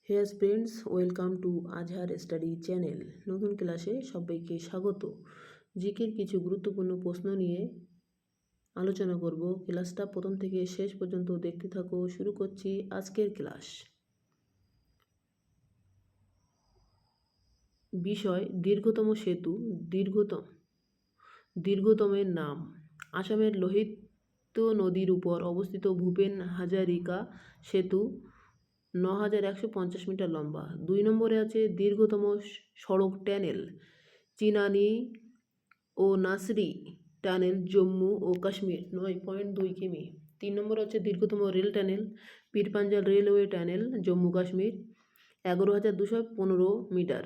Hair friends, welcome to Azhar study channel. নতুন ক্লাসে সবাইকে স্বাগত। জিকের কিছু গুরুত্বপূর্ণ প্রশ্ন নিয়ে আলোচনা করব। ক্লাসটা প্রথম থেকে শেষ পর্যন্ত দেখতে থাকো। শুরু করছি আজকের ক্লাস। বিষয় দীর্ঘতম সেতু। দীর্ঘতমের নাম। আসামের লোহিত নদীর উপর অবস্থিত ভূপেন হাজারিকা সেতু ৯,১৫০ মিটার লম্বা। ২ নম্বরে আছে দীর্ঘতম সড়ক টানেল। চিনানি ও নাসরি টানেল, জম্মু ও কাশ্মীর ৯.২ কিমি। ৩ নম্বরে আছে দীর্ঘতম rail tunnel. Pir Panjal railway tunnel, Jammu Kashmir ১১,২১৫ মিটার।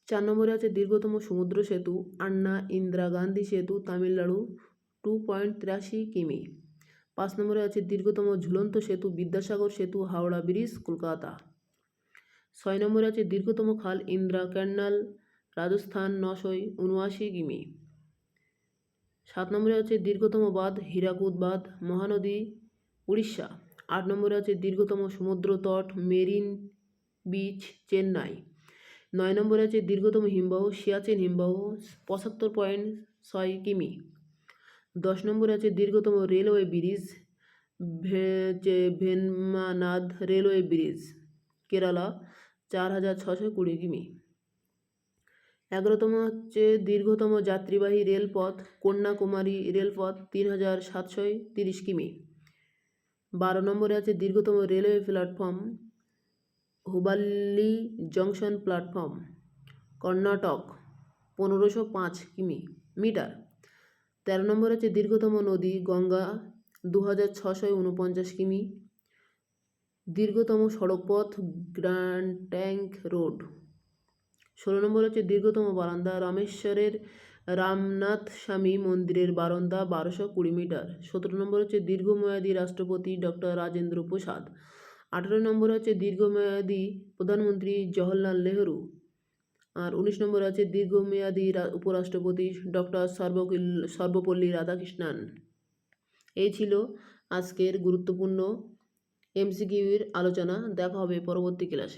৪ নম্বরে আছে দীর্ঘতম সমুদ্র সেতু। আন্না ইন্দিরা গান্ধী সেতু, তামিলনাড়ু 2.83 কিমি। ৫ নম্বরে আছে দীর্ঘতম ঝুলন্ত সেতু। বিদ্যাসাগর সেতু, হাওড়া ব্রিজ, কলকাতা। ৬ নম্বরে আছে দীর্ঘতম খাল। ইন্দিরা ক্যানাল, রাজস্থান ৯৭৯ কিমি। ৭ নম্বরে আছে দীর্ঘতম বাঁধ। হীরাকুদ বাঁধ, মহানদী, উড়িষ্যা। ৮ নম্বরে আছে দীর্ঘতম সমুদ্র তট। Marine beach, Chennai. ৯ নম্বরে আছে দীর্ঘতম হিমবাহ। সিয়াচেন হিমবাহ ৭৫.৬ কিমি। ১০ নম্বরে আছে দীর্ঘতম railway bridge. Vembanad railway bridge, Kerala ৪,৬২০ কিমি। ১১তম হচ্ছে দীর্ঘতম যাত্রীবাহী রেলপথ। কন্যাকুমারী রেলপথ ৩,৭৩০ কিমি। ১২ নম্বরে আছে দীর্ঘতম railway platform. Hubballi junction platform, Karnataka ১৫০৫ metre. ১৩ নম্বরে আছে দীর্ঘতম নদী। গঙ্গা ২,৬৪৯ কিমি। দীর্ঘতম সড়কপথ। Grand Trunk Road. ১৬ নম্বর হচ্ছে দীর্ঘতম বারান্দা। রামেশ্বরের রামনাথ স্বামী মন্দিরের বারান্দা ১২২০ মিটার। ১৭ নম্বর হচ্ছে দীর্ঘমেয়াদী রাষ্ট্রপতি ডক্টর রাজেন্দ্র প্রসাদ। ১৮ নম্বর হচ্ছে দীর্ঘমেয়াদী প্রধানমন্ত্রী জওহরলাল নেহরু। আর ১৯ নম্বর আছে দীর্ঘমেয়াদী উপরাষ্ট্রপতি ডক্টর সর্বপল্লী রাধাকৃষ্ণন। এই ছিল আজকের গুরুত্বপূর্ণ এমসিকিউ এর আলোচনা। দেখা হবে পরবর্তী ক্লাসে।